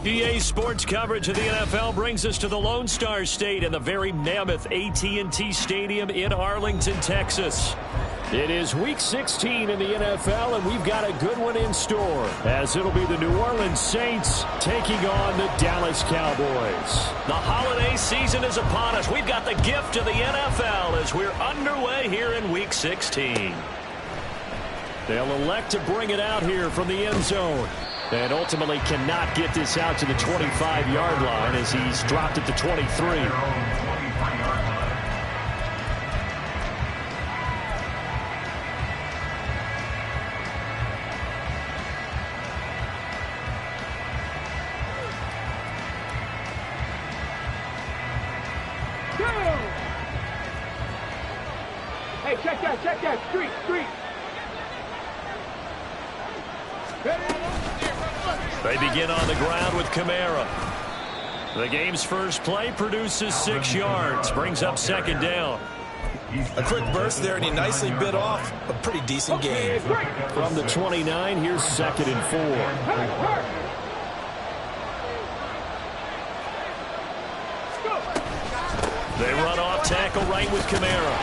EA Sports coverage of the NFL brings us to the Lone Star State in the very mammoth AT&T Stadium in Arlington, Texas. It is Week 16 in the NFL, and we've got a good one in store, as it'll be the New Orleans Saints taking on the Dallas Cowboys. The holiday season is upon us. We've got the gift of the NFL as we're underway here in Week 16. They'll elect to bring it out here from the end zone, and ultimately cannot get this out to the 25-yard line as he's dropped it to 23. Hey, check that, street. They begin on the ground with Kamara. The game's first play produces 6 yards, brings up second down. A quick burst there, and he nicely bit off a pretty decent game. From the 29, here's 2nd and 4. They run off tackle right with Kamara.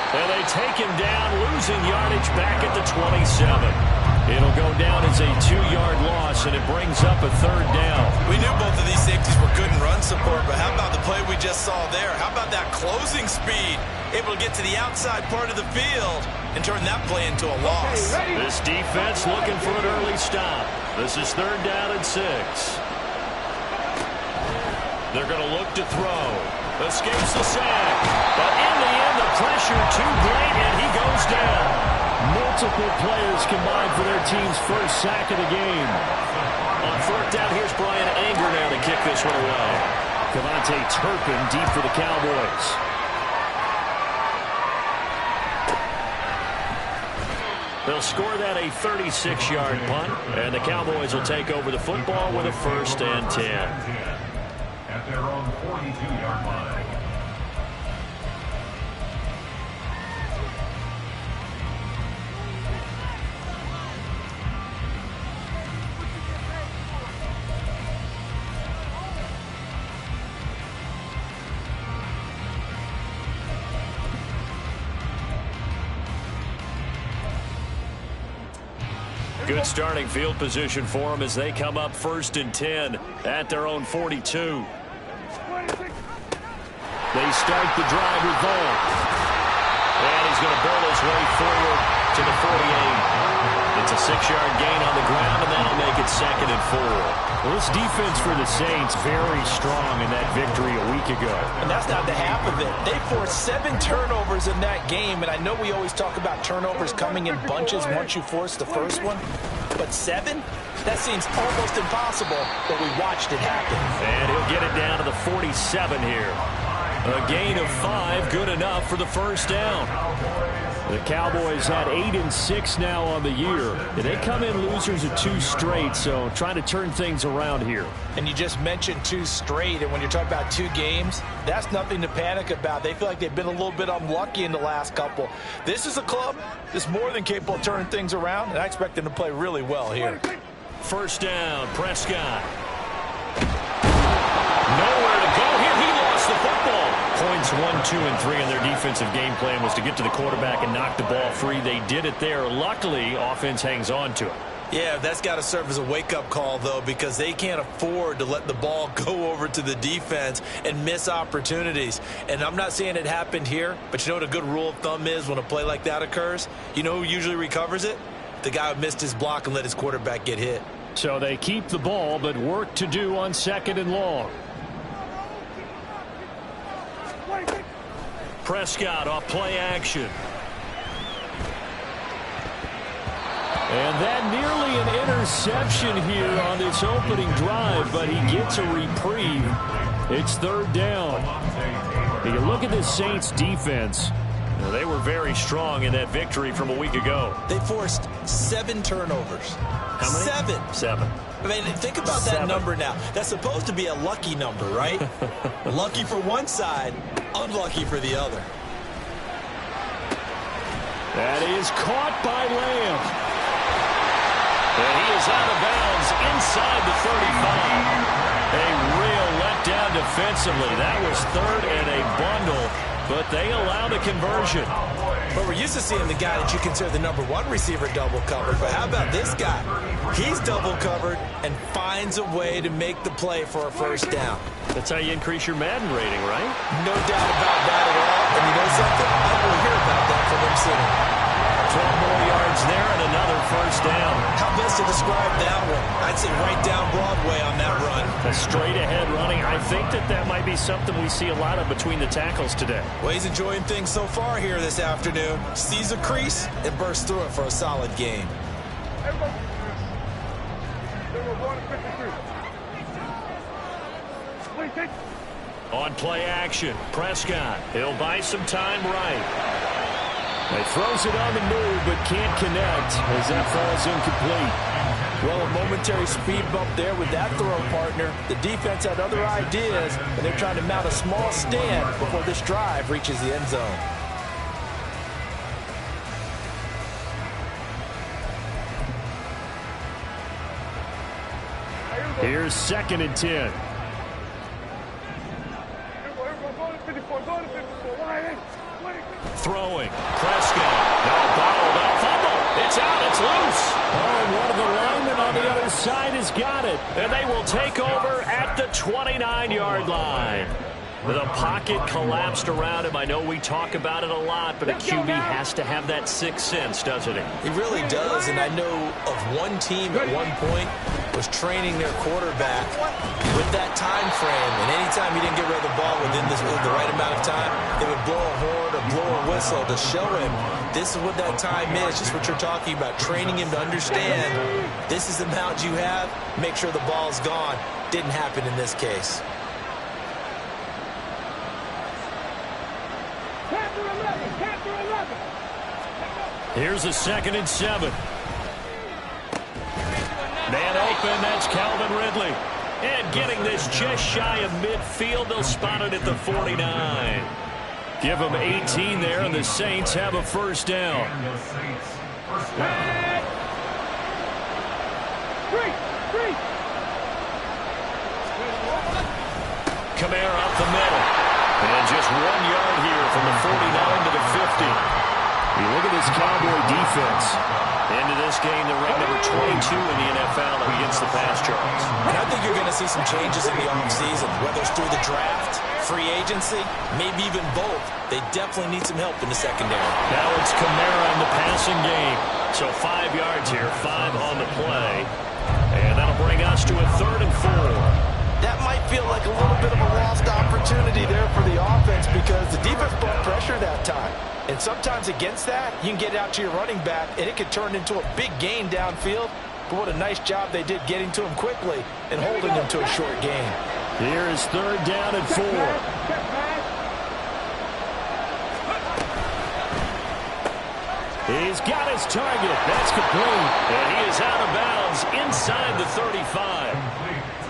And they take him down, losing yardage back at the 27. It'll go down as a 2-yard loss, and it brings up a 3rd down. We knew both of these safeties were good in run support, but how about the play we just saw there? How about that closing speed? Able to get to the outside part of the field and turn that play into a loss. This defense looking for an early stop. This is 3rd down and 6. They're going to look to throw. Escapes the sack. But in the end, the pressure too great, and he goes down. Multiple players combined for their team's first sack of the game. On 4th down, here's Brian Anger now to kick this one away. Devontae Turpin deep for the Cowboys. They'll score that a 36-yard punt, and the Cowboys will take over the football with a 1st and 10. At their own 42-yard line. Good starting field position for them as they come up 1st and 10 at their own 42. They start the drive with Vaughn. And he's going to bowl his way forward to the 48. It's a 6-yard gain on the ground, and that'll make it 2nd and 4. Well, this defense for the Saints very strong in that victory a week ago. And that's not the half of it. They forced 7 turnovers in that game, and I know we always talk about turnovers coming in bunches once you force the first one, but 7? That seems almost impossible, but we watched it happen. And he'll get it down to the 47 here. A gain of 5, good enough for the 1st down. The Cowboys had 8-6 now on the year. They come in losers of 2 straight, so trying to turn things around here. And you just mentioned 2 straight, and when you're talking about 2 games, that's nothing to panic about. They feel like they've been a little bit unlucky in the last couple. This is a club that's more than capable of turning things around, and I expect them to play really well here. 1st down, Prescott. Nowhere to go here. He lost the football. Points 1, 2, and 3 in their defensive game plan was to get to the quarterback and knock the ball free. They did it there. Luckily, offense hangs on to it. Yeah, that's got to serve as a wake-up call, though, because they can't afford to let the ball go over to the defense and miss opportunities. And I'm not saying it happened here, but you know what a good rule of thumb is when a play like that occurs? You know who usually recovers it? The guy who missed his block and let his quarterback get hit. So they keep the ball, but work to do on 2nd and long. Prescott off play action. And that nearly an interception here on this opening drive, but he gets a reprieve. It's 3rd down. You look at this Saints defense. Well, they were very strong in that victory from a week ago. They forced 7 turnovers. How many? 7. I mean, think about that number now. That's supposed to be a lucky number, right? Lucky for one side, unlucky for the other. That is caught by Lamb. is out of bounds inside the 35. A real letdown defensively. That was third and a bundle, but they allow the conversion. But we're used to seeing the guy that you consider the #1 receiver double covered. But how about this guy? He's double covered and finds a way to make the play for a first down. That's how you increase your Madden rating, right? No doubt about that at all. And you know something? I don't want to hear about that from him sitting. 12 more yards there and another first down. How best to describe that one? I'd say right down Broadway on that run. A straight-ahead running. I think that might be something we see a lot of between the tackles today. Well, he's enjoying things so far here this afternoon. Sees a crease and bursts through it for a solid game. On play action, Prescott. He'll buy some time right. He throws it on the move, but can't connect as that falls incomplete. Well, a momentary speed bump there with that throw, partner. The defense had other ideas, and they're trying to mount a small stand before this drive reaches the end zone. Here's 2nd and 10. Throwing. Prescott. No, bottled up. Fumble. It's out. It's loose. Oh, and one of the linemen on the other side has got it. And they will take over at the 29-yard line. The pocket collapsed around him. I know we talk about it a lot, but a QB has to have that sixth sense, doesn't he? He really does, and I know of one team at one point was training their quarterback with that time frame, and anytime he didn't get rid of the ball within the right amount of time, they would blow a horn or blow a whistle to show him this is what that time is, just what you're talking about, training him to understand this is the amount you have, make sure the ball's gone. Didn't happen in this case. Here's a 2nd and 7. Man open, that's Calvin Ridley. And getting this just shy of midfield, they'll spot it at the 49. Give them 18 there, and the Saints have a first down. Kamara up the middle. And just 1 yard here from the 49 to the 50. You look at this Cowboy defense. Into this game, they're ranked number 22 in the NFL against the pass yards. And I think you're going to see some changes in the offseason, whether it's through the draft, free agency, maybe even both. They definitely need some help in the secondary. Now it's Kamara in the passing game. So 5 yards here, 5 on the play. And that'll bring us to a 3rd and 4. That might feel like a little bit of a lost opportunity there for the offense because the defense brought pressure that time. And sometimes against that, you can get out to your running back, and it could turn into a big gain downfield. But what a nice job they did getting to him quickly and holding him to a short gain. Here is 3rd down and 4. He's got his target. That's complete. And he is out of bounds inside the 35.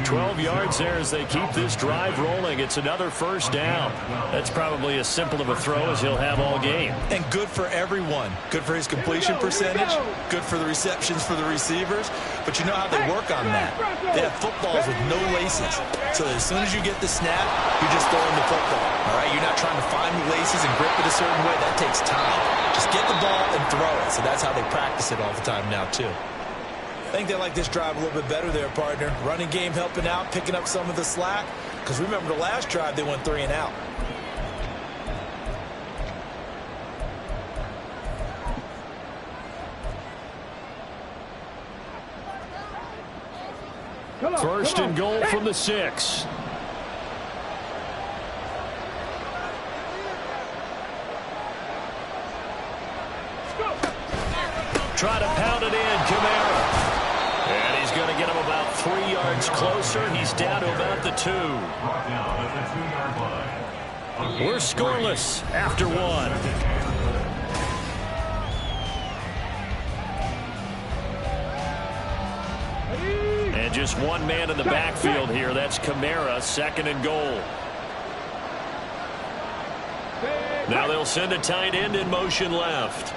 12 yards there as they keep this drive rolling. It's another first down. That's probably as simple of a throw as he'll have all game. And good for everyone. Good for his completion percentage. Good for the receptions for the receivers. But you know how they work on that. They have footballs with no laces. So as soon as you get the snap, you're just throwing the football. All right, you're not trying to find the laces and grip it a certain way. That takes time. Just get the ball and throw it. So that's how they practice it all the time now, too. I think they like this drive a little bit better there, partner. Running game helping out, picking up some of the slack. Because remember the last drive, they went 3 and out. First and goal from the 6. Try to pound it in, Kamara. And he's going to get him about 3 yards closer. He's down to about the 2. We're scoreless after 1. And just one man in the backfield here. That's Kamara, 2nd and goal. Now they'll send a tight end in motion left.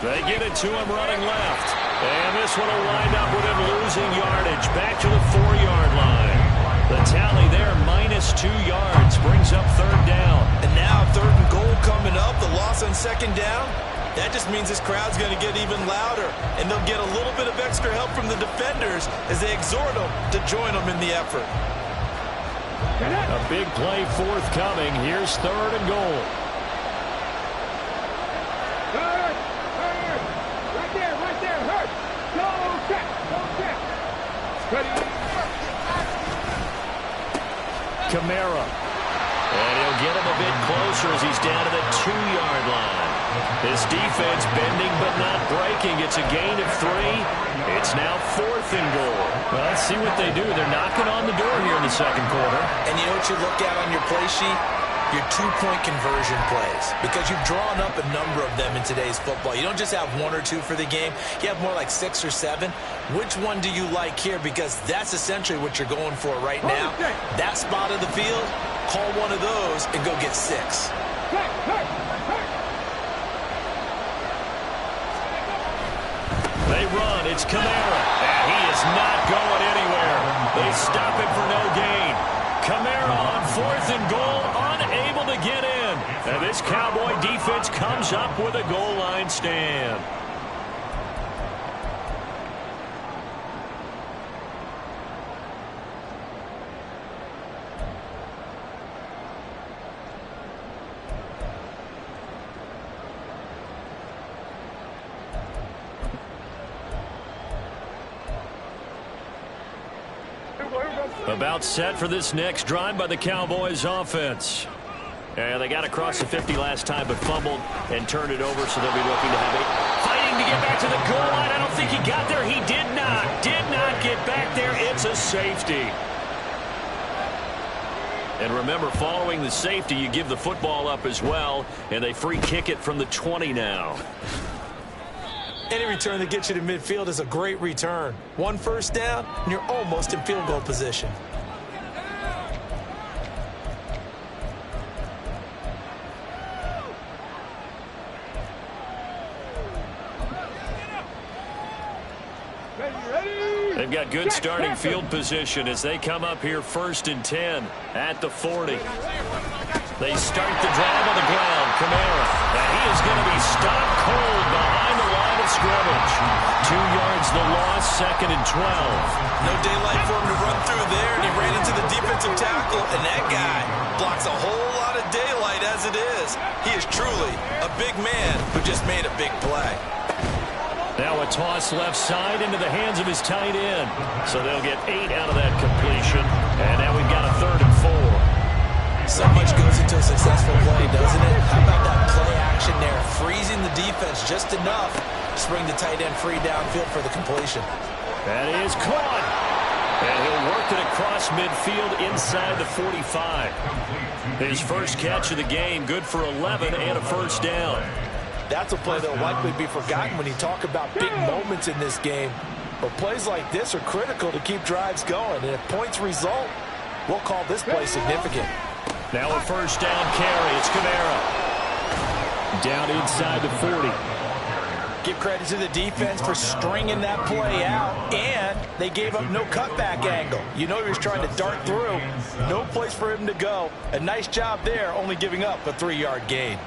They get it to him running left. And this one will wind up with him losing yardage. Back to the 4-yard line. The tally there, -2 yards, brings up 3rd down. And now 3rd and goal coming up. The loss on 2nd down. That just means this crowd's going to get even louder. And they'll get a little bit of extra help from the defenders as they exhort them to join them in the effort. A big play forthcoming. Here's 3rd and goal. Right there, hurt. Go check. Ready. Kamara. And he'll get him a bit closer as he's down to the 2-yard line. This defense bending but not breaking. It's a gain of 3. It's now 4th and goal. Well, let's see what they do. They're knocking on the door here in the 2nd quarter. And you know what you look at on your play sheet? Your 2-point conversion plays. Because you've drawn up a number of them in today's football. You don't just have 1 or 2 for the game. You have more like 6 or 7. Which one do you like here? Because that's essentially what you're going for right now. That spot of the field, call one of those and go get 6. They run. It's Kamara. And he is not going anywhere. They stop it for no gain. Kamara on 4th and goal, unable to get in. And this Cowboy defense comes up with a goal line stand. About set for this next drive by the Cowboys offense. And they got across the 50 last time but fumbled and turned it over, so they'll be looking to have it. Fighting to get back to the goal line. I don't think he got there. He did not. Did not get back there. It's a safety. And remember, following the safety, you give the football up as well, and they free kick it from the 20 now. Any return that gets you to midfield is a great return. 1 first down, and you're almost in field goal position. They've got good starting field position as they come up here 1st and 10 at the 40. They start the drive on the ground. Kamara. And he is going to be stopped cold behind the line of scrimmage. 2 yards the loss, 2nd and 12. No daylight for him to run through there, and he ran into the defensive tackle, and that guy blocks a whole lot of daylight as it is. He is truly a big man who just made a big play. Now a toss left side into the hands of his tight end. So they'll get 8 out of that completion. And now we've got a 3rd and 4. So much goes into a successful play, doesn't it? How about that play action there? Freezing the defense just enough to bring the tight end free downfield for the completion. That is caught. And he'll work it across midfield inside the 45. His first catch of the game, good for 11 and a 1st down. That's a play that will likely be forgotten when you talk about big moments in this game. But plays like this are critical to keep drives going. And if points result, we'll call this play significant. Now a 1st down carry. It's Kamara. Down inside the 40. Give credit to the defense for stringing that play out. And they gave up no cutback angle. You know he was trying to dart through. No place for him to go. A nice job there, only giving up a 3-yard gain.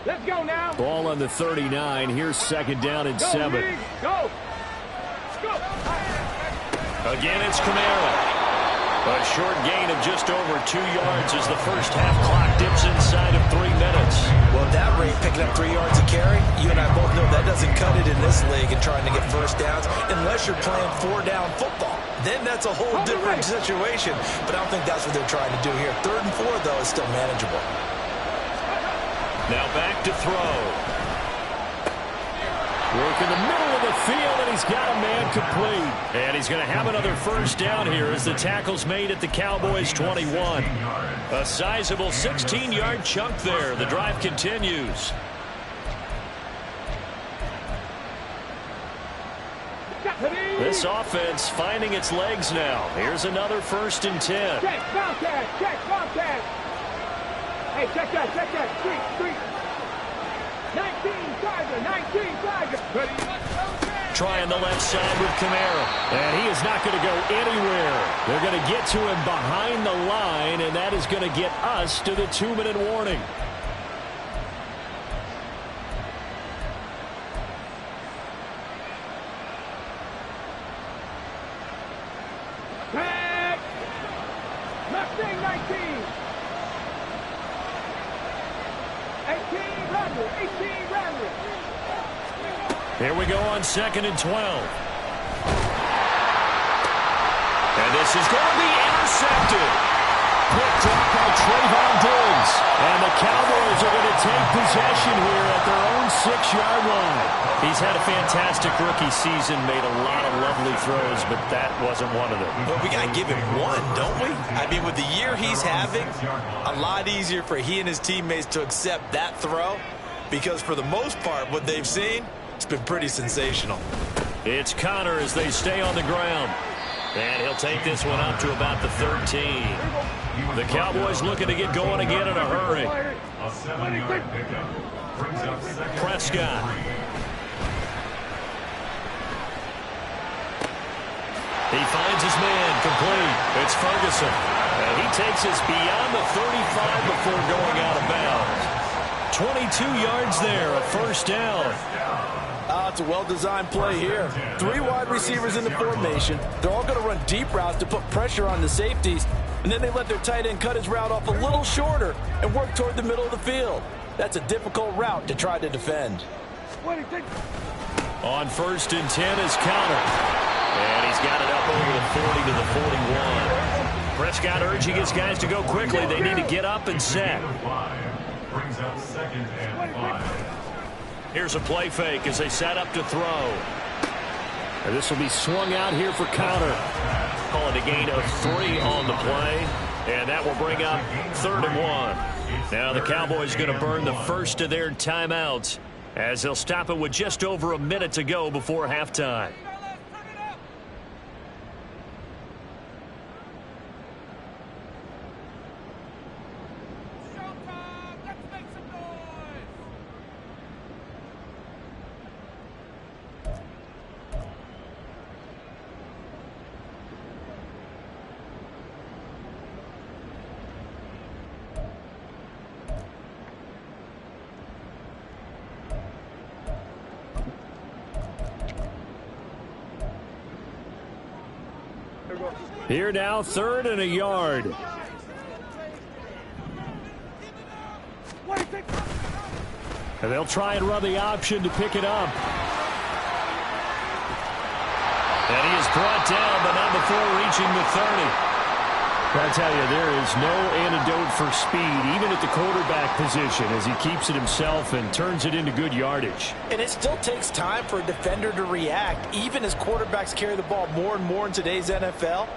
Let's go now. Ball on the 39. Here's 2nd down and 7. Go. Again, it's Kamara. A short gain of just over 2 yards as the first half clock dips inside of 3 minutes. Well, at that rate, picking up 3 yards a carry, you and I both know that doesn't cut it in this league and trying to get 1st downs unless you're playing 4-down football. Then that's a whole different situation. But I don't think that's what they're trying to do here. 3rd and 4, though, is still manageable. Now back to throw. Work in the middle of the field, and he's got a man complete. And he's going to have another 1st down here as the tackle's made at the Cowboys' 21. A sizable 16-yard chunk there. The drive continues. This offense finding its legs now. Here's another 1st and 10. Check, Bobcat, check, Bobcat. Hey, check that, street. 19, Tiger. Trying the left side with Kamara. And he is not going to go anywhere. They're going to get to him behind the line, and that is going to get us to the 2-minute warning. Tag. Mustang 19. 18, Ramley. Here we go on 2nd and 12. And this is going to be intercepted. Quick drop by Trayvon Diggs. And the Cowboys are going to take possession here at their own 6-yard line. He's had a fantastic rookie season, made a lot of lovely throws, but that wasn't one of them. Well, we got to give him one, don't we? I mean, with the year he's having, a lot easier for he and his teammates to accept that throw, because for the most part, what they've seen, it's been pretty sensational. It's Connor as they stay on the ground. And he'll take this one up to about the 13. The Cowboys looking to get going again in a hurry. A 7-yard pickup brings up 2nd. Prescott. He finds his man complete. It's Ferguson. And he takes us beyond the 35 before going out of bounds. 22 yards there, a 1st down. It's a well-designed play here. 3 wide receivers in the formation. They're all going to run deep routes to put pressure on the safeties, and then they let their tight end cut his route off a little shorter and work toward the middle of the field. That's a difficult route to try to defend. On 1st and 10 is Connor. And he's got it up over the 40 to the 41. Prescott urging his guys to go quickly. They need to get up and set. Brings up 2nd and 5. Here's a play fake as they set up to throw. And this will be swung out here for Connor. Call it a gain of 3 on the play. And that will bring up 3rd and 1. Now the Cowboys going to burn the first of their timeouts as they'll stop it with just over a minute to go before halftime. Here now, 3rd and a yard. And they'll try and run the option to pick it up. And he is brought down, but not before reaching the 30. I tell you, there is no antidote for speed, even at the quarterback position, as he keeps it himself and turns it into good yardage. And it still takes time for a defender to react, even as quarterbacks carry the ball more and more in today's NFL.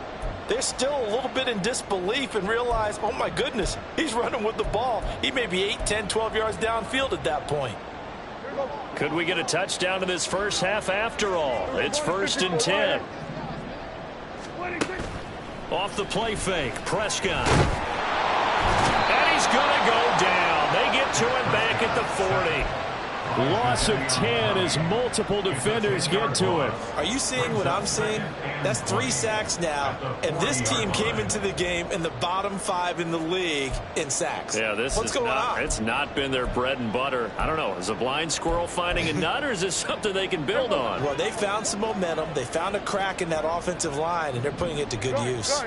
They're still a little bit in disbelief and realize, oh my goodness, he's running with the ball. He may be 8, 10, 12 yards downfield at that point. Could we get a touchdown in this first half after all? It's 1st and 10. Off the play fake, Prescott. And he's going to go down. They get to him back at the 40. Loss of 10 as multiple defenders get to him. Are you seeing what I'm seeing? That's 3 sacks now, and this team came into the game in the bottom 5 in the league in sacks. Yeah, what's going on? It's not been their bread and butter. I don't know. Is a blind squirrel finding a nut, or is this something they can build on? Well, they found some momentum. They found a crack in that offensive line, and they're putting it to good use.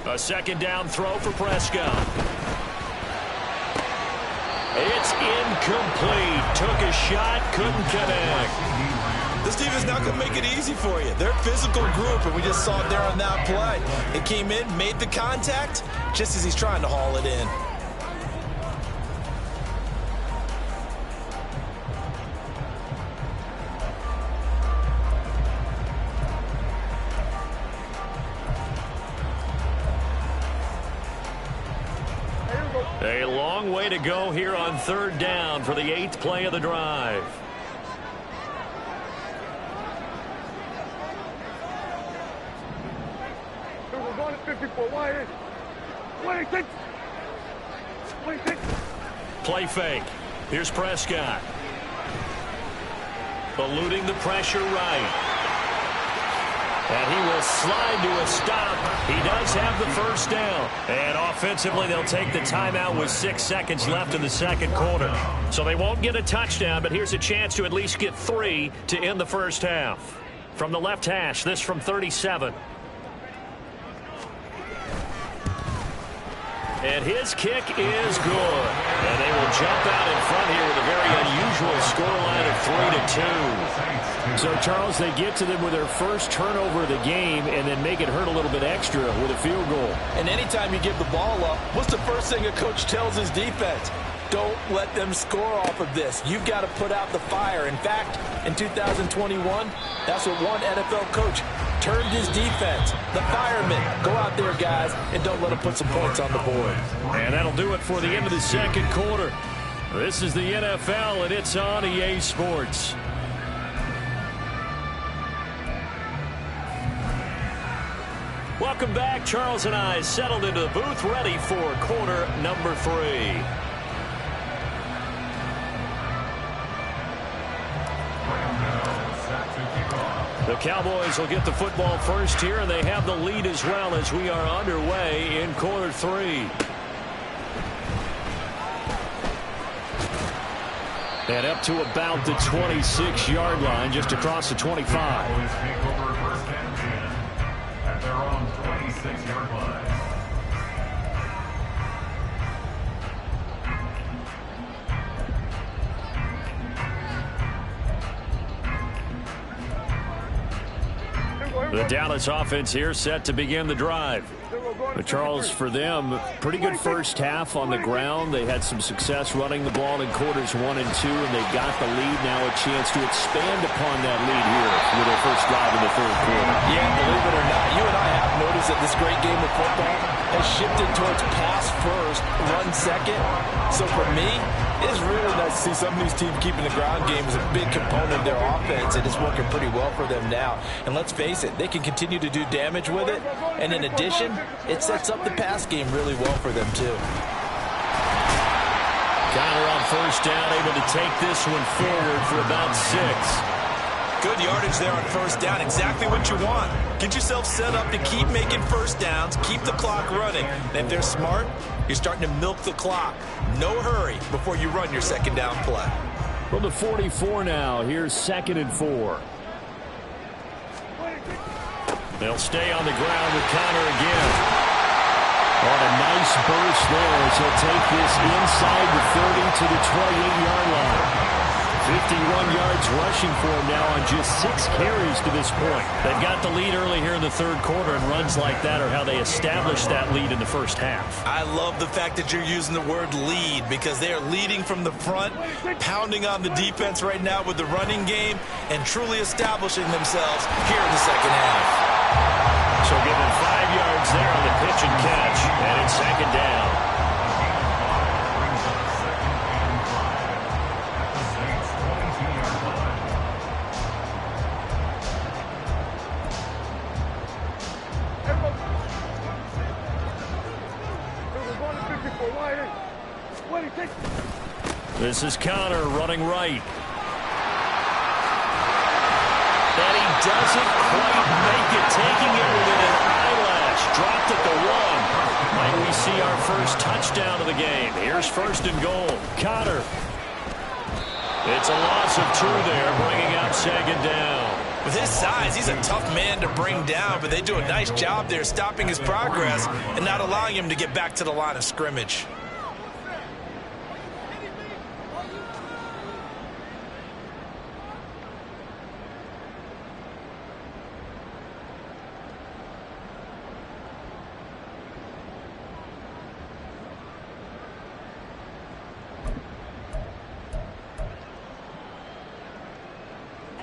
A 2nd down throw for Prescott. It's incomplete. Took a shot, couldn't connect. This team is not going to make it easy for you. They're a physical group, and we just saw it there on that play. It came in, made the contact, just as he's trying to haul it in. A long way to go here on 3rd down for the 8th play of the drive. We're going to 54. Wide. 26. 26. Play fake. Here's Prescott. Eluding the pressure right. And he will slide to a stop. He does have the first down. And offensively, they'll take the timeout with 6 seconds left in the second quarter. So they won't get a touchdown, but here's a chance to at least get 3 to end the first half. From the left hash, this from 37. And his kick is good. And they will jump out in front here with a very unusual scoreline of 3-2. So, Charles, they get to them with their first turnover of the game and then make it hurt a little bit extra with a field goal. And anytime you give the ball up, what's the first thing a coach tells his defense? Don't let them score off of this. You've got to put out the fire. In fact, in 2021, that's what one NFL coach turned his defense. The firemen. Go out there, guys, and don't let them put some points on the board. And that'll do it for the end of the second quarter. This is the NFL, and it's on EA Sports. Welcome back. Charles and I settled into the booth, ready for quarter number 3. The Cowboys will get the football first here, and they have the lead as well as we are underway in quarter 3. And up to about the 26-yard line, just across the 25. Cowboys take over first and 10 at their own 26-yard line. The Dallas offense here set to begin the drive. But Charles, for them, pretty good first half on the ground. They had some success running the ball in quarters 1 and 2, and they got the lead. Now a chance to expand upon that lead here with their first drive in the third quarter. Yeah, believe it or not, you and I have noticed that this great game of football has shifted towards pass first, run second. So for me, it's really nice to see some of these teams keeping the ground game as a big component of their offense, and it's working pretty well for them now. And let's face it, they can continue to do damage with it. And in addition, it sets up the pass game really well for them, too. Connor on first down, able to take this one forward for about 6. Good yardage there on first down. Exactly what you want. Get yourself set up to keep making first downs, keep the clock running. And if they're smart, you're starting to milk the clock. No hurry before you run your second down play. From the 44 now, here's 2nd and 4. They'll stay on the ground with Connor again. On a nice burst there as he'll take this inside the 30 to the 28-yard line. 51 yards rushing for him now on just 6 carries to this point. They've got the lead early here in the third quarter, and runs like that are how they established that lead in the first half. I love the fact that you're using the word lead, because they are leading from the front, pounding on the defense right now with the running game, and truly establishing themselves here in the second half. So give him 5 yards there on the pitch and catch, and it's second down. This is Connor running right. And he doesn't quite make it, taking it within an eyelash. Dropped at the 1. Might we see our first touchdown of the game? Here's 1st and goal. Connor. It's a loss of 2 there, bringing out 2nd down. With his size, he's a tough man to bring down, but they do a nice job there stopping his progress and not allowing him to get back to the line of scrimmage.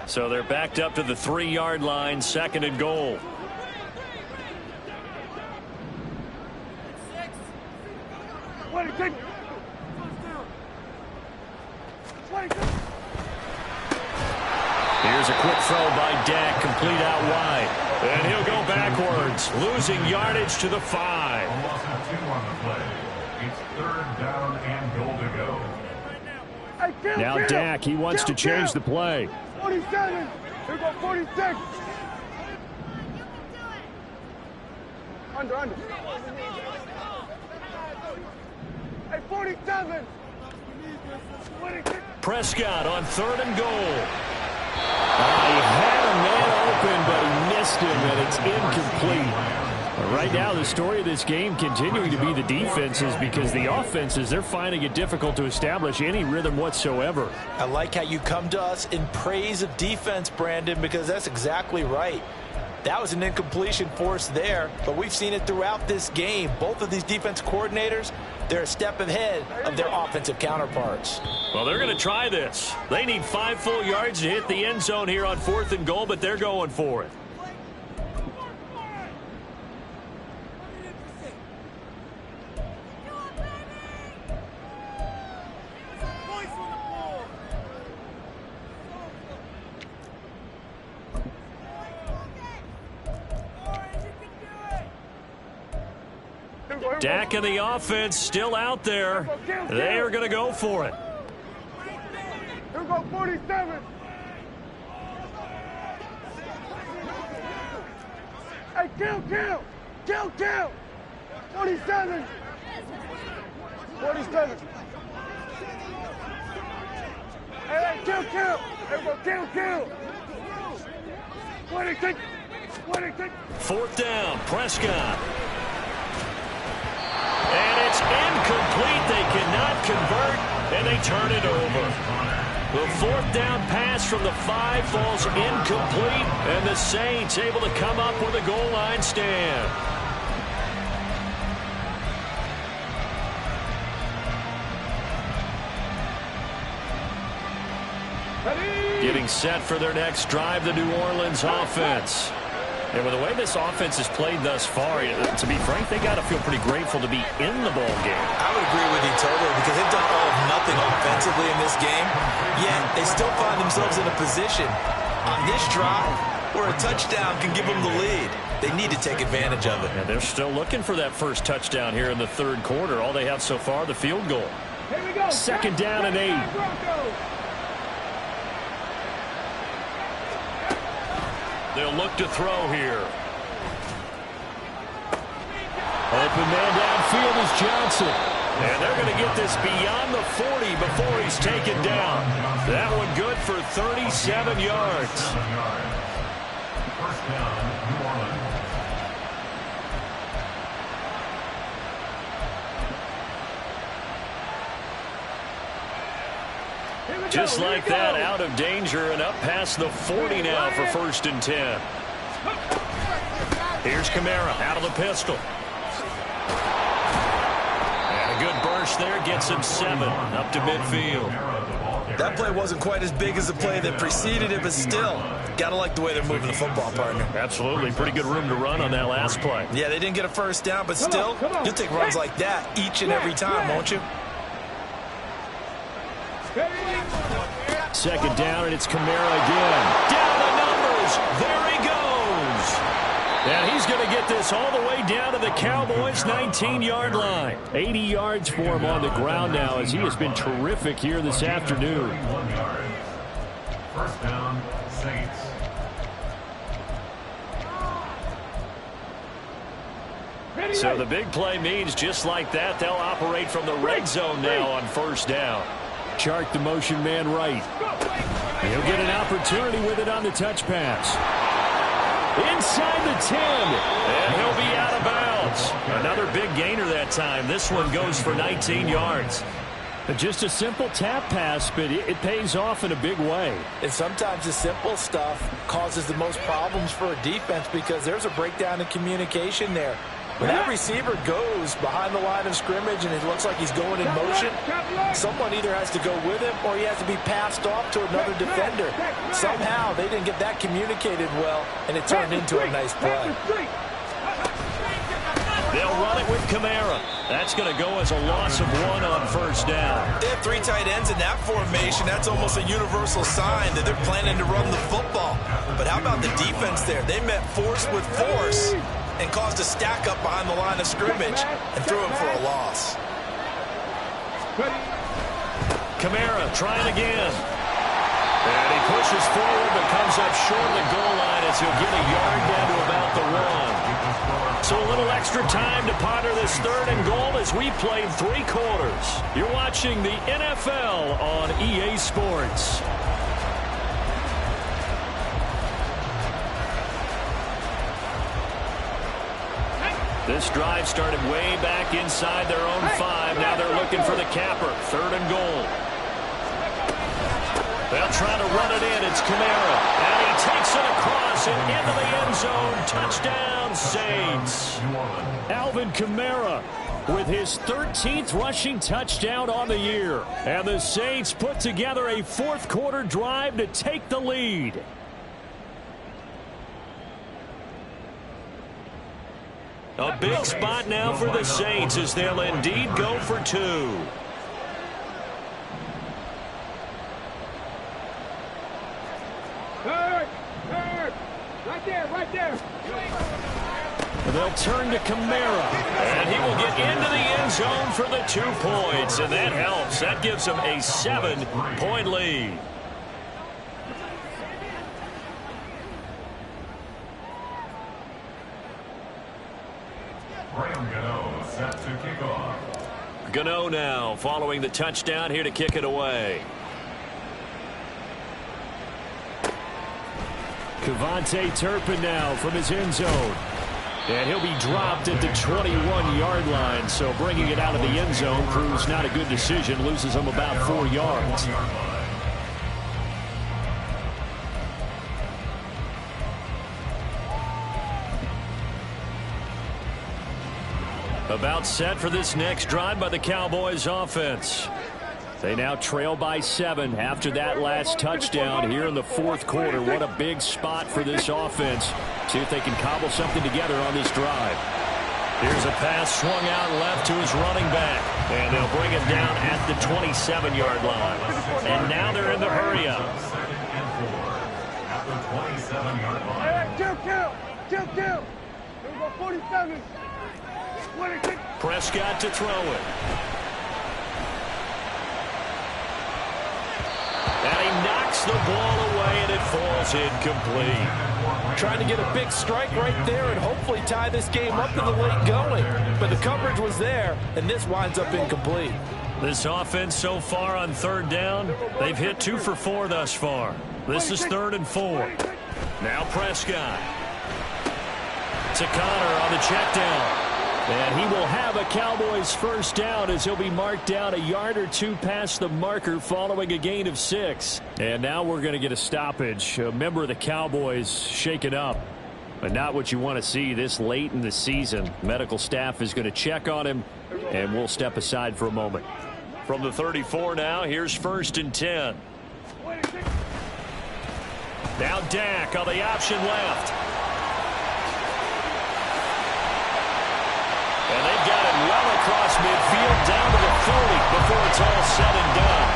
So they're backed up to the 3-yard line, 2nd and goal. Here's a quick throw by Dak, complete out wide. And he'll go backwards, losing yardage to the 5. A loss of 2 on the play. It's 3rd down and goal to go. Now Dak, he wants to change the play. 47. Here go 46. Under. Hey, 47. Prescott on 3rd and goal. He had a man open, but he missed him, and it's incomplete. Right now, the story of this game continuing to be the defenses, because the offenses, they're finding it difficult to establish any rhythm whatsoever. I like how you come to us in praise of defense, Brandon, because that's exactly right. That was an incompletion forced there, but we've seen it throughout this game. Both of these defense coordinators, they're a step ahead of their offensive counterparts. Well, they're going to try this. They need 5 full yards to hit the end zone here on 4th and goal, but they're going for it. Dak and the offense still out there. They are going to go for it. Here go 47. Hey, kill. 47. 47. Hey, kill. Here go kill. 26. 4th down, Prescott. And it's incomplete. They cannot convert, and they turn it over. The 4th down pass from the 5 falls incomplete, and the Saints able to come up with a goal line stand. Getting set for their next drive, the New Orleans offense. And with the way this offense has played thus far, to be frank, they got to feel pretty grateful to be in the ball game. I would agree with you totally, because they've done all of nothing offensively in this game, yet they still find themselves in a position on this drive where a touchdown can give them the lead. They need to take advantage of it. And they're still looking for that first touchdown here in the 3rd quarter. All they have so far, the field goal. 2nd down and 8. They'll look to throw here. Open man downfield is Johnson. And they're going to get this beyond the 40 before he's taken down. That one good for 37 yards. 1st down, New Orleans. Just like that, out of danger and up past the 40 now for 1st and 10. Here's Kamara out of the pistol. And a good burst there gets him 7 up to midfield. That play wasn't quite as big as the play that preceded it, but still, gotta like the way they're moving the football, partner. Absolutely. Pretty good room to run on that last play. Yeah, they didn't get a 1st down, but still, you'll take runs like that each and every time, won't you? 2nd down, and it's Kamara again. Down the numbers. There he goes. And he's going to get this all the way down to the Cowboys' 19-yard line. 80 yards for him on the ground now, as he has been terrific here this afternoon. 1 yard. 1st down, Saints. So the big play means just like that, they'll operate from the red zone now on 1st down. Chark the motion man right. He'll get an opportunity with it on the touch pass. Inside the 10, and he'll be out of bounds. Another big gainer that time. This one goes for 19 yards. Just a simple tap pass, but it pays off in a big way. And sometimes the simple stuff causes the most problems for a defense, because there's a breakdown in communication there. When that receiver goes behind the line of scrimmage and it looks like he's going in motion, someone either has to go with him or he has to be passed off to another defender. Somehow they didn't get that communicated well, and it turned into a nice play. They'll run it with Kamara. That's going to go as a loss of 1 on first down. They have 3 tight ends in that formation. That's almost a universal sign that they're planning to run the football. But how about the defense there? They met force with force and caused a stack up behind the line of scrimmage and threw it for a loss. Kamara trying again. And he pushes forward but comes up short of the goal line as he'll get a yard down to about the 1. So a little extra time to ponder this 3rd and goal as we played 3 quarters. You're watching the NFL on EA Sports. This drive started way back inside their own 5. Now they're looking for the capper. 3rd and goal. They'll try to run it in. It's Kamara. And he takes it across and into the end zone. Touchdown, Saints. Alvin Kamara with his 13th rushing touchdown on the year. And the Saints put together a 4th quarter drive to take the lead. A big spot now for the Saints as they'll indeed go for 2. Right there. They'll turn to Kamara, and he will get into the end zone for the 2 points, and that helps. That gives them a 7-point lead. Gano set to kick off. Gano now following the touchdown here to kick it away. Kevontae Turpin now from his end zone. And he'll be dropped at the 21-yard line. So bringing it out of the end zone proves not a good decision. Loses him about 4 yards. About set for this next drive by the Cowboys offense. They now trail by 7 after that last touchdown here in the 4th quarter. What a big spot for this offense. See if they can cobble something together on this drive. Here's a pass swung out left to his running back. And they'll bring it down at the 27-yard line. And now they're in the hurry up. At the 27-yard line. Kill. Here we go, 47. Prescott to throw it. And he knocks the ball away, and it falls incomplete. Trying to get a big strike right there and hopefully tie this game up in the late going. But the coverage was there, and this winds up incomplete. This offense so far on 3rd down, they've hit 2 for 4 thus far. This is 3rd and 4. Now Prescott. To Connor on the check down. And he will have a Cowboys first down as he'll be marked down a yard or 2 past the marker following a gain of 6. And now we're going to get a stoppage. A member of the Cowboys shaken up. But not what you want to see this late in the season. Medical staff is going to check on him, and we'll step aside for a moment. From the 34 now, here's 1st and 10. Now Dak on the option left. And they've got it well across midfield down to the 40 before it's all said and done.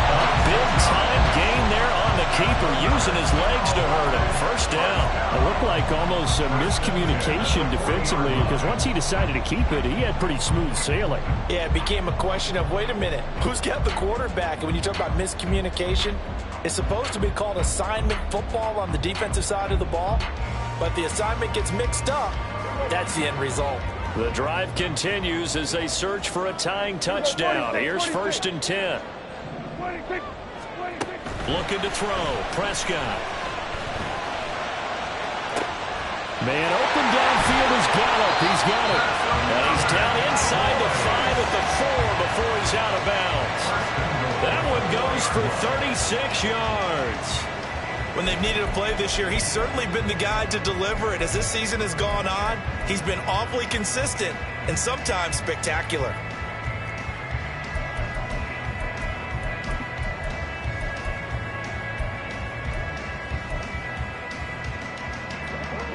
A big-time gain there on the keeper, using his legs to hurt him. First down. It looked like almost a miscommunication defensively because once he decided to keep it, he had pretty smooth sailing. Yeah, it became a question of, wait a minute, who's got the quarterback? And when you talk about miscommunication, it's supposed to be called assignment football on the defensive side of the ball. But the assignment gets mixed up. That's the end result. The drive continues as they search for a tying touchdown. Here's 1st and 10. Looking to throw. Prescott. Man open downfield is Gallup. He's got it. And he's down inside the 5 at the 4 before he's out of bounds. That one goes for 36 yards. When they've needed a play this year, he's certainly been the guy to deliver it. As this season has gone on, he's been awfully consistent and sometimes spectacular.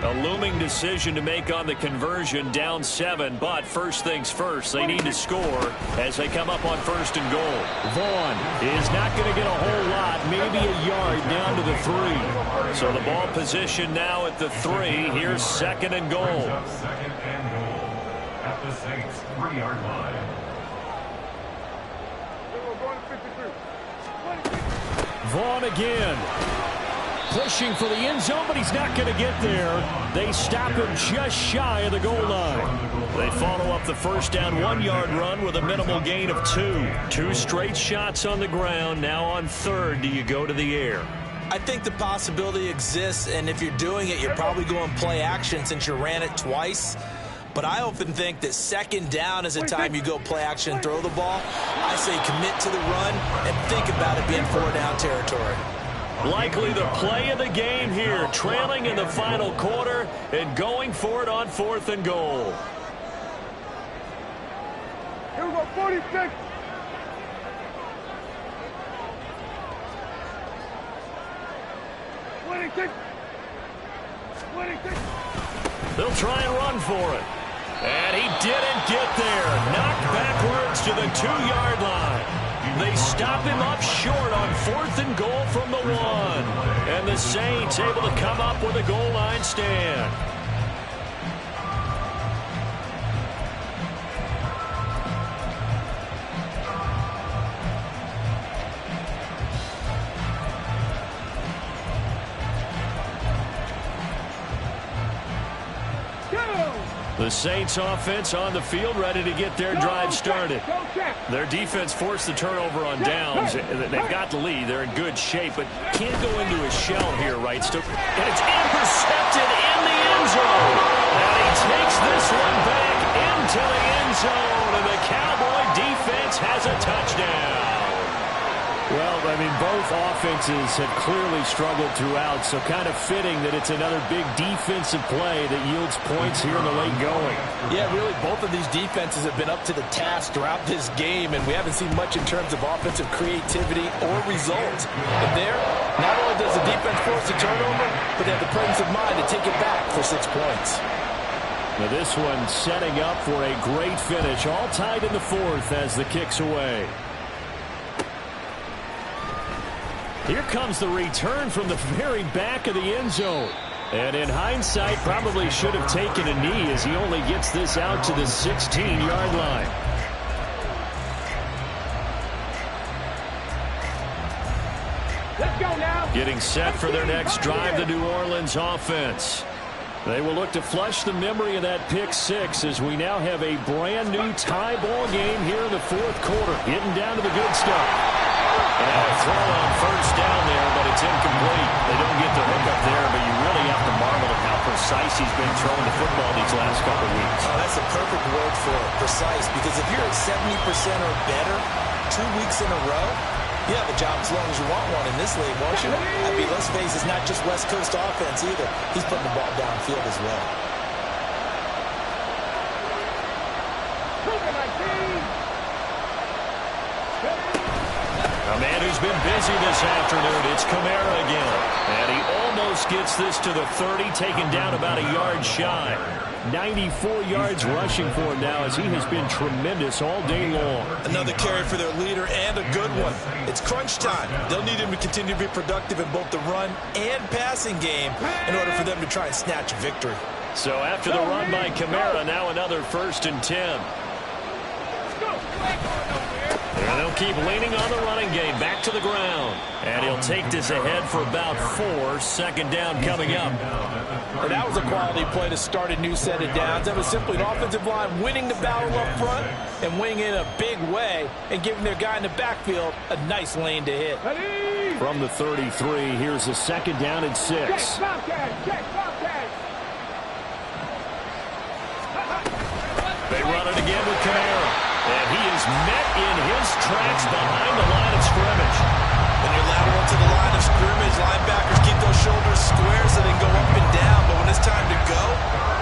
A looming decision to make on the conversion, down 7. But first things first, they need to score as they come up on 1st and goal. Vaughn is not going to get a whole lot, maybe a yard down to the 3. So the ball position now at the 3. Here's 2nd and goal. 2nd and goal at the Saints 3-yard line. Vaughn again. Pushing for the end zone, but he's not going to get there. They stop him just shy of the goal line. They follow up the first down 1-yard run with a minimal gain of 2. 2 straight shots on the ground. Now on 3rd, do you go to the air? I think the possibility exists, and if you're doing it, you're probably going play action since you ran it twice. But I often think that 2nd down is a time you go play action and throw the ball. I say commit to the run and think about it being 4-down territory. Likely the play of the game here, trailing in the final quarter and going for it on 4th and goal. Here we go, 46. They'll try and run for it. And he didn't get there. Knocked backwards to the 2-yard line. They stop him up short on 4th and goal from the 1. And the Saints able to come up with a goal line stand. The Saints offense on the field, ready to get their drive started. Their defense forced the turnover on downs. They've got the lead. They're in good shape, but can't go into a shell here, right? And it's intercepted in the end zone. And he takes this one back into the end zone, and the Cowboy defense has a touchdown. Well, I mean, both offenses have clearly struggled throughout, so kind of fitting that it's another big defensive play that yields points here in the late going. Yeah, really, both of these defenses have been up to the task throughout this game, and we haven't seen much in terms of offensive creativity or results. But there, not only does the defense force a turnover, but they have the presence of mind to take it back for 6 points. Now this one setting up for a great finish, all tied in the 4th as the kick's away. Here comes the return from the very back of the end zone. And in hindsight, probably should have taken a knee as he only gets this out to the 16-yard line. Let's go now. Getting set for their next drive, the New Orleans offense. They will look to flush the memory of that pick 6 as we now have a brand new tie ball game here in the 4th quarter. Getting down to the good stuff. And now a throw on first down there, but it's incomplete. They don't get the hook up there, but you really have to marvel at how precise he's been throwing the football these last couple of weeks. Oh, that's a perfect word for it, precise, because if you're at 70% or better 2 weeks in a row, you have a job as long as you want one in this league, won't you? I mean, let's face it, it's not just West Coast offense either. He's putting the ball downfield as well. A man who's been busy this afternoon, it's Kamara again. And he almost gets this to the 30, taken down about a yard shy. 94 yards rushing for him now as he has been tremendous all day long. Another carry for their leader and a good one. It's crunch time. They'll need him to continue to be productive in both the run and passing game in order for them to try and snatch a victory. So after the run by Kamara, now another 1st and 10. And they'll keep leaning on the running game. Back to the ground. And he'll take this ahead for about 4. 2nd down coming up. And that was a quality play to start a new set of downs. That was simply an offensive line winning the battle up front and winning in a big way and giving their guy in the backfield a nice lane to hit. From the 33, here's a 2nd down and 6. They run it again with Kamara. And he is met in his tracks behind the line of scrimmage. When you're lateral to the line of scrimmage, linebackers keep those shoulders square so they can go up and down. But when it's time to go,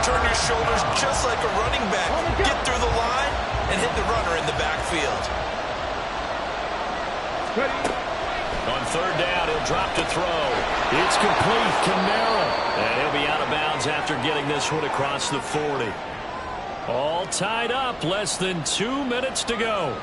turn your shoulders just like a running back. Get through the line and hit the runner in the backfield. On third down. He'll drop to throw. It's complete. Kamara. And he'll be out of bounds after getting this one across the 40. All tied up. Less than 2 minutes to go.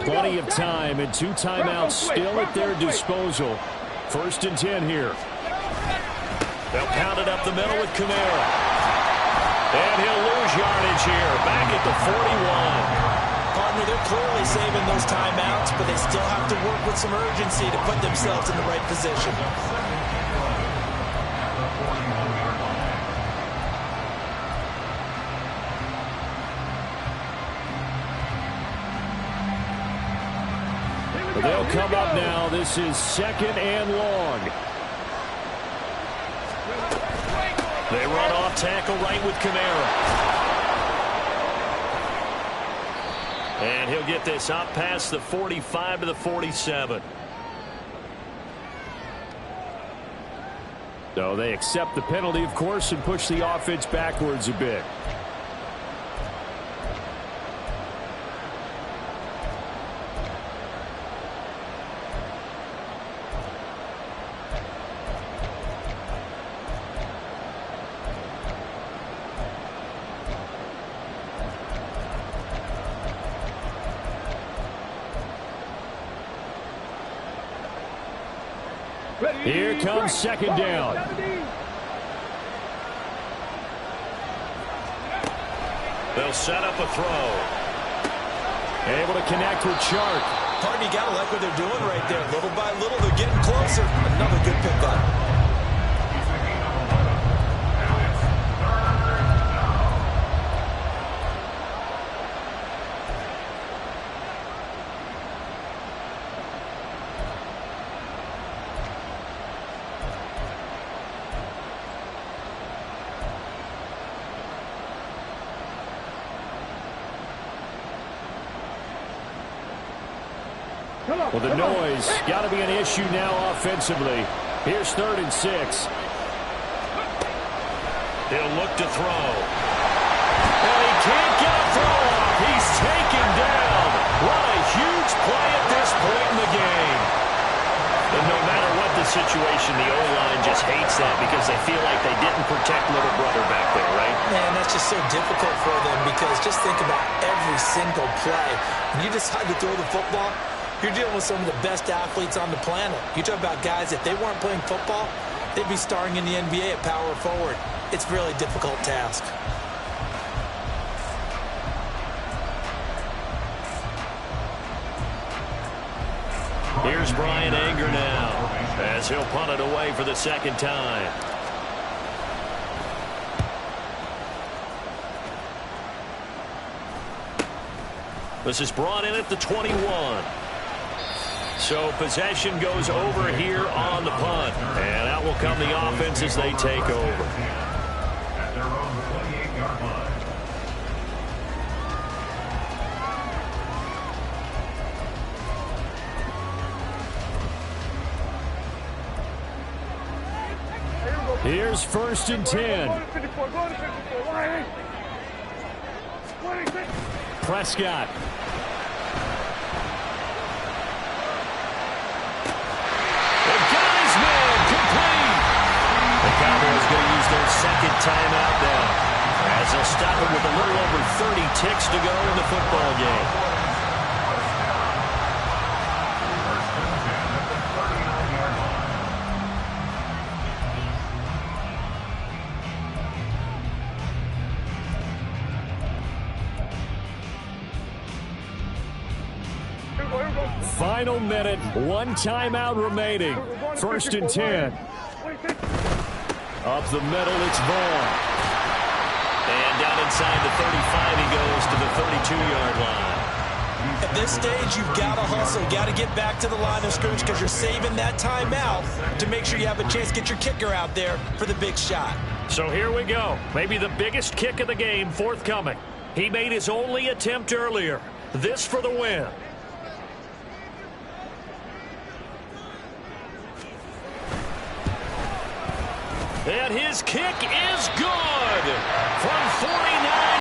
Plenty of time and 2 timeouts still at their disposal. 1st and 10 here. They'll pound it up the middle with Kamara. And he'll lose yardage here. Back at the 41. Partner, they're clearly saving those timeouts, but they still have to work with some urgency to put themselves in the right position. They'll come up now. This is 2nd and long. They run off tackle right with Kamara. And he'll get this up past the 45 to the 47. So they accept the penalty, of course, and push the offense backwards a bit. Here comes 2nd down. They'll set up a throw. Able to connect with Shark. Partner, you got to like what they're doing right there. Little by little, they're getting closer. Another good pickup. Well, the noise got to be an issue now offensively. Here's 3rd and 6. He'll look to throw. And he can't get a throw off. He's taken down. What a huge play at this point in the game. And no matter what the situation, the O-line just hates that because they feel like they didn't protect little brother back there, right? Man, that's just so difficult for them because just think about every single play. When you decide to throw the football, you're dealing with some of the best athletes on the planet. You talk about guys, if they weren't playing football, they'd be starring in the NBA at power forward. It's a really difficult task. Here's Brian Anger now as he'll punt it away for the 2nd time. This is brought in at the 21. So possession goes over here on the punt. And out will come the offense as they take over. At their own 28-yard line. Here's 1st and 10. Prescott. Cowboys going to use their 2nd timeout now as they'll stop it with a little over 30 ticks to go in the football game. Final minute, 1 timeout remaining. 1st and 10. Up the middle, it's Vaughn. And down inside the 35, he goes to the 32-yard line. At this stage, you've got to hustle. Got to get back to the line of scrimmage because you're saving that timeout to make sure you have a chance to get your kicker out there for the big shot. So here we go. Maybe the biggest kick of the game forthcoming. He made his only attempt earlier. This for the win. And his kick is good from 40